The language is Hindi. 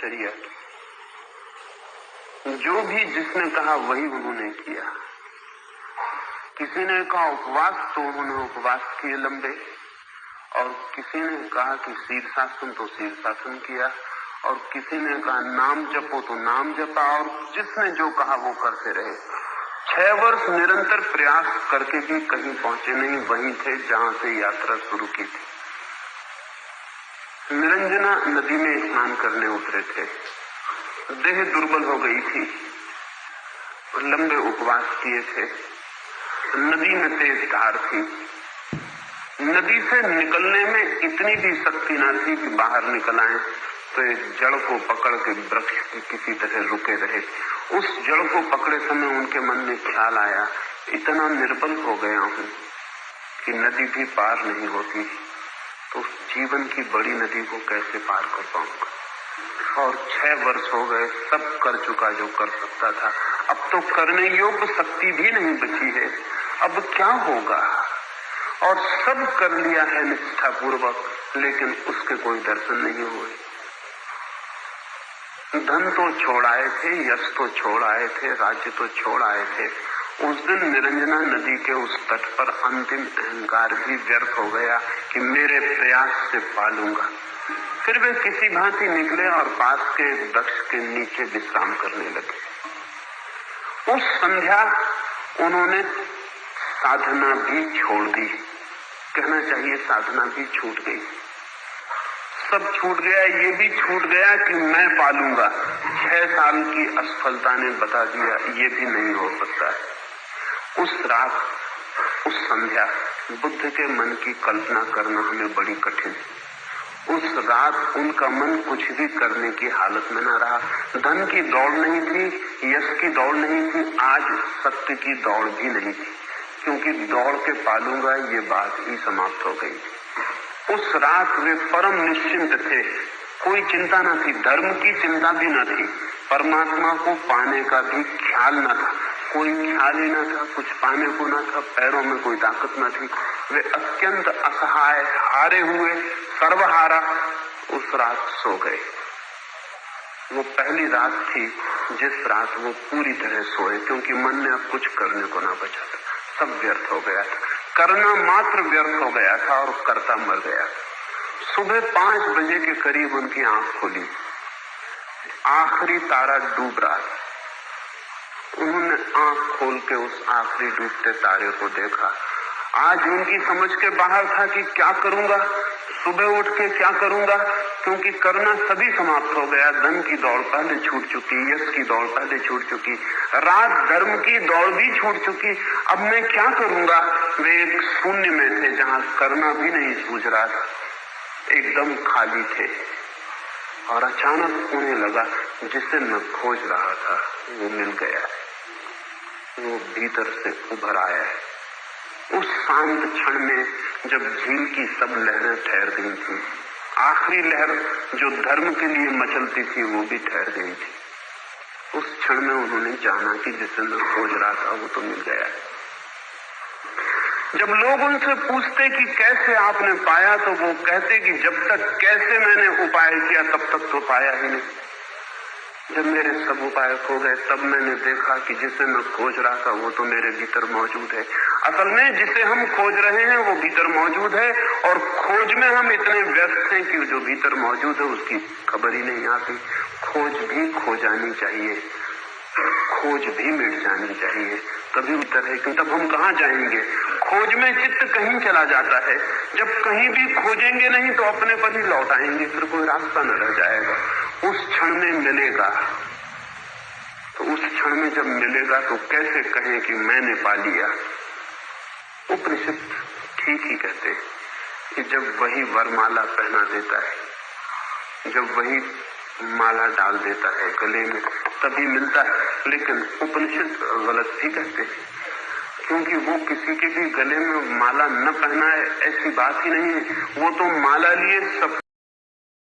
ब्रह्मचर्य। जो भी जिसने कहा वही उन्होंने किया। किसी ने कहा उपवास, तो उन्होंने उपवास किए लंबे, और किसी ने कहा कि शीर्षासन, तो शीर्षासन किया, और किसी ने कहा नाम जपो, तो नाम जपा, और जिसने जो कहा वो करते रहे। 6 वर्ष निरंतर प्रयास करके भी कहीं पहुंचे नहीं, वहीं थे जहां से यात्रा शुरू की थी। निरंजना नदी में स्नान करने उतरे थे, देह दुर्बल हो गई थी, लंबे उपवास किए थे। नदी में तेज धार थी, नदी से निकलने में इतनी भी शक्ति न थी कि बाहर निकल आए, तो एक जड़ को पकड़ के वृक्ष की किसी तरह रुके रहे। उस जड़ को पकड़े समय उनके मन में ख्याल आया, इतना निर्बल हो गया हूं कि नदी भी पार नहीं होती, तो उस जीवन की बड़ी नदी को कैसे पार कर पाऊंगा। और 6 वर्ष हो गए, सब कर चुका जो कर सकता था, अब तो करने योग्य शक्ति भी नहीं बची है, अब क्या होगा। और सब कर लिया है निष्ठापूर्वक, लेकिन उसके कोई दर्शन नहीं हुए। धन तो छोड़ आए थे, यश तो छोड़ आए थे, राज्य तो छोड़ आए थे। उस दिन निरंजना नदी के उस तट पर अंतिम अहंकार भी व्यर्थ हो गया कि मेरे प्रयास से पालूंगा। फिर वे किसी भांति निकले और पास के वृक्ष के नीचे विश्राम करने लगे। उस संध्या उन्होंने साधना भी छोड़ दी, कहना चाहिए साधना भी छूट गई। सब छूट गया, ये भी छूट गया कि मैं पालूंगा। 6 साल की असफलता ने बता दिया ये भी नहीं हो सकता है। उस रात, उस संध्या, बुद्ध के मन की कल्पना करना हमें बड़ी कठिन। उस रात उनका मन कुछ भी करने की हालत में न रहा। धन की दौड़ नहीं थी, यश की दौड़ नहीं थी, आज सत्य की दौड़ भी नहीं थी, क्योंकि दौड़ के पालूंगा ये बात ही समाप्त हो गई। उस रात वे परम निश्चिंत थे, कोई चिंता न थी, धर्म की चिंता भी न थी, परमात्मा को पाने का भी ख्याल न था, कोई ख्याल ही न था, कुछ पाने को न था, पैरों में कोई ताकत न थी। वे अत्यंत असहाय, हारे हुए, सर्वहारा उस रात सो गए। वो पहली रात थी जिस रात वो पूरी तरह सोए, क्योंकि मन ने अब कुछ करने को ना बचा था, सब व्यर्थ हो गया था, करना मात्र व्यर्थ हो गया था और करता मर गया। सुबह 5 बजे के करीब उनकी आंख खुली, आखिरी तारा डूब रहा था। उन्होंने आंख खोल के उस आखिरी डूबते तारे को देखा। आज उनकी समझ के बाहर था कि क्या करूंगा, सुबह उठ के क्या करूंगा, क्योंकि करना सभी समाप्त हो गया। धन की दौड़ पहले छूट चुकी, यश की दौड़ पहले छूट चुकी, रात धर्म की दौड़ भी छूट चुकी। अब मैं क्या करूंगा। वे एक शून्य में थे जहां करना भी नहीं सूझ रहा था, एकदम खाली थे। और अचानक उन्हें लगा जिसे मैं खोज रहा था वो मिल गया है, वो भीतर से उभर आया है। उस शांत क्षण में जब झील की सब लहरें ठहर गई थी, आखिरी लहर जो धर्म के लिए मचलती थी वो भी ठहर गई थी। उस क्षण में उन्होंने जाना कि जिसे मैं खोज रहा था वो तो मिल गया है। जब लोग उनसे पूछते कि कैसे आपने पाया, तो वो कहते कि जब तक कैसे मैंने उपाय किया तब तक तो पाया ही नहीं। जब मेरे सब उपाय खो गए तब मैंने देखा कि जिसे मैं खोज रहा था वो तो मेरे भीतर मौजूद है। असल में जिसे हम खोज रहे हैं वो भीतर मौजूद है, और खोज में हम इतने व्यस्त हैं कि जो भीतर मौजूद है उसकी खबर ही नहीं आती। खोज भी खो जानी चाहिए, खोज भी मिट जानी चाहिए, तभी उत्तर है। क्योंकि तब हम कहाँ जाएंगे। खोज में चित्त कहीं चला जाता है, जब कहीं भी खोजेंगे नहीं तो अपने पर ही लौट आएंगे, फिर कोई रास्ता न रह जाएगा। उस क्षण में मिलेगा, तो उस क्षण में जब मिलेगा तो कैसे कहें कि मैंने पा लिया। उपनिषद ठीक ही कहते हैं कि जब वही वरमाला पहना देता है, जब वही माला डाल देता है गले में, तभी मिलता है। लेकिन उपनिषद गलत भी कहते हैं, क्योंकि वो किसी के भी गले में माला न पहनाए ऐसी बात ही नहीं है। वो तो माला लिए सब